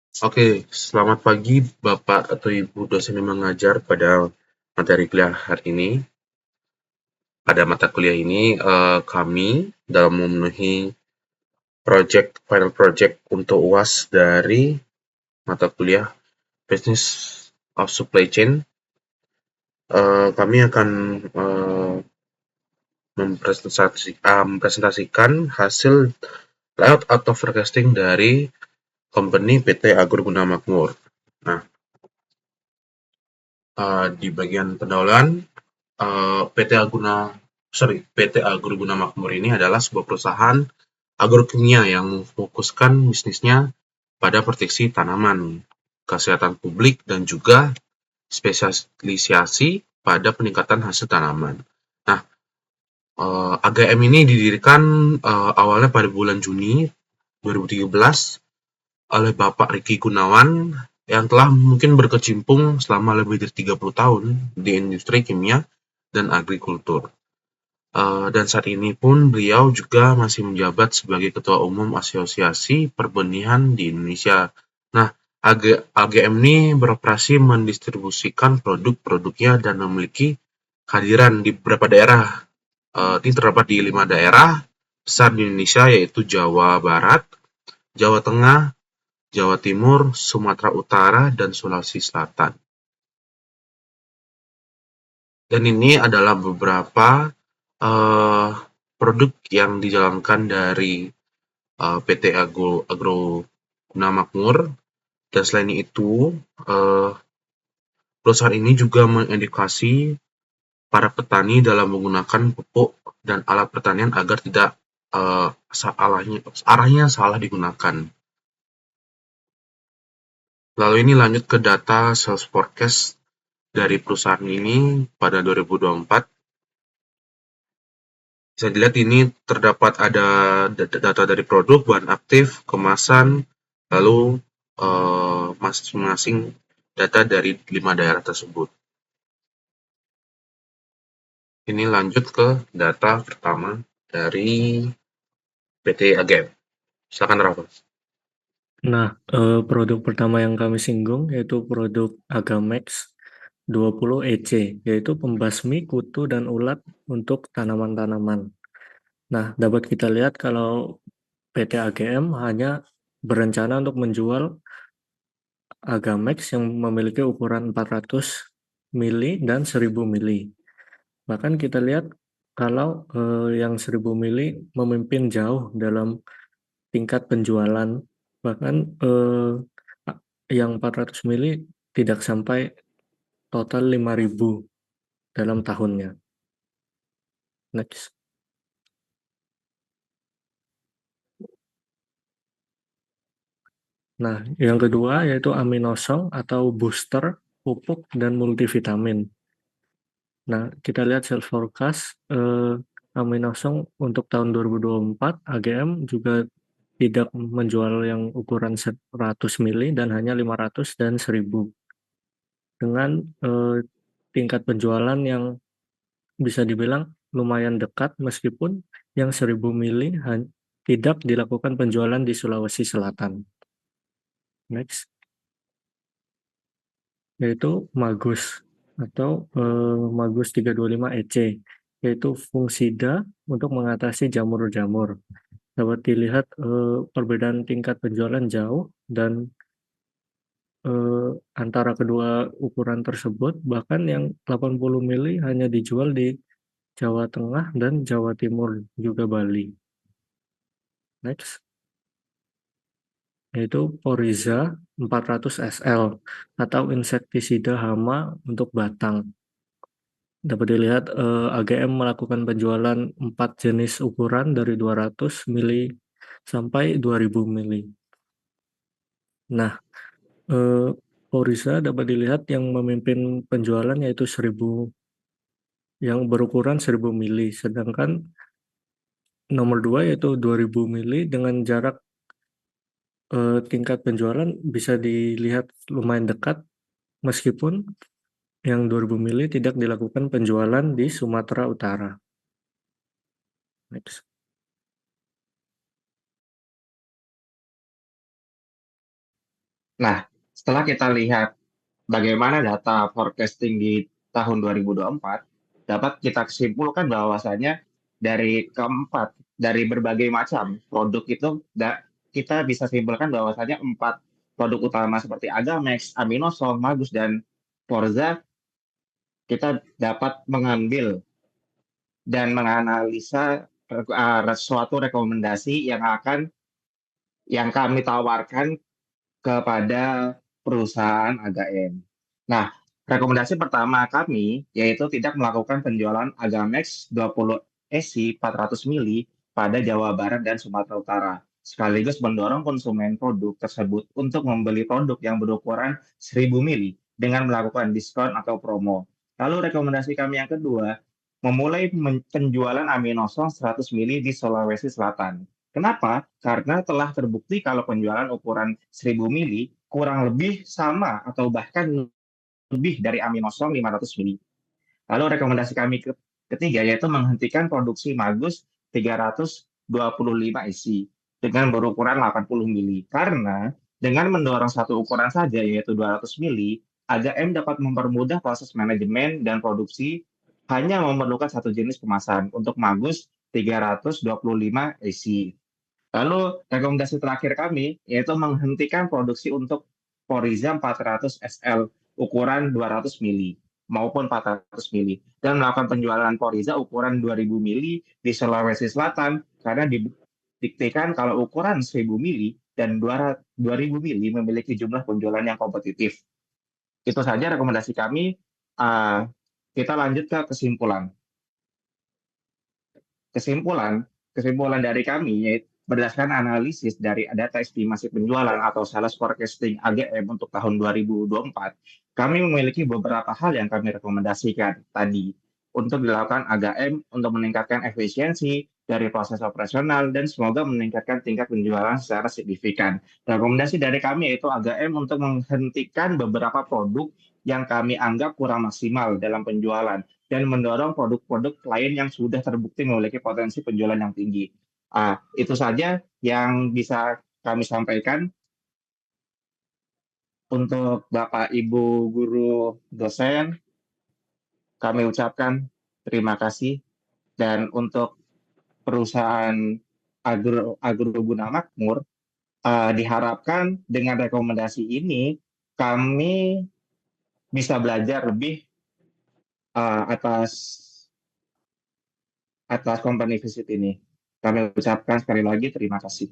Oke, selamat pagi Bapak atau Ibu dosen yang mengajar pada materi kuliah hari ini. Pada mata kuliah ini, kami dalam memenuhi final project untuk UAS dari mata kuliah Business of Supply Chain. Kami akan mempresentasikan hasil layout atau forecasting dari company PT Agroguna Makmur. Nah, di bagian pendahuluan, PT Agroguna Makmur ini adalah sebuah perusahaan agrokimia yang memfokuskan bisnisnya pada proteksi tanaman, kesehatan publik, dan juga spesialisasi pada peningkatan hasil tanaman. Nah, AGM ini didirikan awalnya pada bulan Juni 2013 oleh Bapak Riki Gunawan yang telah mungkin berkecimpung selama lebih dari 30 tahun di industri kimia dan agrikultur. Dan saat ini pun beliau juga masih menjabat sebagai Ketua Umum Asosiasi Perbenihan di Indonesia. Nah, AGM ini beroperasi mendistribusikan produk-produknya dan memiliki kehadiran di beberapa daerah. Ini terdapat di 5 daerah besar di Indonesia, yaitu Jawa Barat, Jawa Tengah, Jawa Timur, Sumatera Utara, dan Sulawesi Selatan. Dan ini adalah beberapa uh, produk yang dijalankan dari PT Agroguna Makmur. Dan selain itu, uh, perusahaan ini juga mengedukasi para petani dalam menggunakan pupuk dan alat pertanian agar tidak arahnya salah digunakan. Lalu ini lanjut ke data sales forecast dari perusahaan ini pada 2024. Bisa dilihat ini terdapat ada data dari produk, bahan aktif, kemasan, lalu masing-masing data dari 5 daerah tersebut. Ini lanjut ke data pertama dari PT AGM. Silakan Rafa. Nah, produk pertama yang kami singgung yaitu produk Agamex 20 EC, yaitu pembasmi kutu dan ulat untuk tanaman-tanaman. Nah, dapat kita lihat kalau PT AGM hanya berencana untuk menjual Agamex yang memiliki ukuran 400 mili dan 1000 mili. Bahkan kita lihat kalau yang 1000 mili memimpin jauh dalam tingkat penjualan, bahkan yang 400 mili tidak sampai total 5.000 dalam tahunnya. Next. Nah, yang kedua yaitu aminosong atau booster pupuk dan multivitamin. Nah, kita lihat sales forecast aminosong untuk tahun 2024 AGM juga tidak menjual yang ukuran 100 mili dan hanya 500 dan 1000 dengan tingkat penjualan yang bisa dibilang lumayan dekat meskipun yang 1000 mili tidak dilakukan penjualan di Sulawesi Selatan. Next, yaitu Magus atau Magus 325 EC, yaitu fungsida untuk mengatasi jamur-jamur. Dapat dilihat perbedaan tingkat penjualan jauh dan antara kedua ukuran tersebut, bahkan yang 80 mili hanya dijual di Jawa Tengah dan Jawa Timur juga Bali. Next, yaitu Poriza 400 SL atau insektisida hama untuk batang. Dapat dilihat AGM melakukan penjualan 4 jenis ukuran dari 200 mili sampai 2000 mili. Nah, Poriza dapat dilihat yang memimpin penjualan yaitu 1000 yang berukuran 1000 mili, sedangkan nomor 2 yaitu 2000 mili dengan jarak tingkat penjualan bisa dilihat lumayan dekat meskipun yang 2000 mili tidak dilakukan penjualan di Sumatera Utara. Next. Nah, setelah kita lihat bagaimana data forecasting di tahun 2024, dapat kita simpulkan bahwasanya dari berbagai macam produk itu kita bisa simpulkan bahwasanya 4 produk utama seperti Agamex, Aminosol, Magus, dan Forza kita dapat mengambil dan menganalisa suatu rekomendasi yang kami tawarkan kepada perusahaan AGM. Nah, rekomendasi pertama kami yaitu tidak melakukan penjualan Agamex 20 ESI 400 mili pada Jawa Barat dan Sumatera Utara, sekaligus mendorong konsumen produk tersebut untuk membeli produk yang berukuran 1000 mili dengan melakukan diskon atau promo. Lalu rekomendasi kami yang kedua, memulai penjualan Aminosol 100 mili di Sulawesi Selatan. Kenapa? Karena telah terbukti kalau penjualan ukuran 1000 mili kurang lebih sama atau bahkan lebih dari Aminosol 500 mili. Lalu rekomendasi kami ketiga yaitu menghentikan produksi Magus 325 isi dengan berukuran 80 mili. Karena dengan mendorong satu ukuran saja yaitu 200 mili, AGM dapat mempermudah proses manajemen dan produksi hanya memerlukan satu jenis kemasan untuk Magus 325 isi. Lalu rekomendasi terakhir kami yaitu menghentikan produksi untuk Foriza 400 SL ukuran 200 mili maupun 400 mili dan melakukan penjualan Foriza ukuran 2000 mili di Sulawesi Selatan karena dibuktikan kalau ukuran 1000 mili dan 2000 mili memiliki jumlah penjualan yang kompetitif. Itu saja rekomendasi kami. Uh, kita lanjut ke kesimpulan. Kesimpulan dari kami yaitu berdasarkan analisis dari data estimasi penjualan atau sales forecasting AGM untuk tahun 2024, kami memiliki beberapa hal yang kami rekomendasikan tadi untuk dilakukan AGM untuk meningkatkan efisiensi dari proses operasional dan semoga meningkatkan tingkat penjualan secara signifikan. Rekomendasi dari kami yaitu AGM untuk menghentikan beberapa produk yang kami anggap kurang maksimal dalam penjualan dan mendorong produk-produk lain yang sudah terbukti memiliki potensi penjualan yang tinggi. Itu saja yang bisa kami sampaikan untuk Bapak Ibu guru dosen. Kami ucapkan terima kasih dan untuk perusahaan Agroguna Makmur diharapkan dengan rekomendasi ini kami bisa belajar lebih atas company visit ini. Kami ucapkan sekali lagi terima kasih.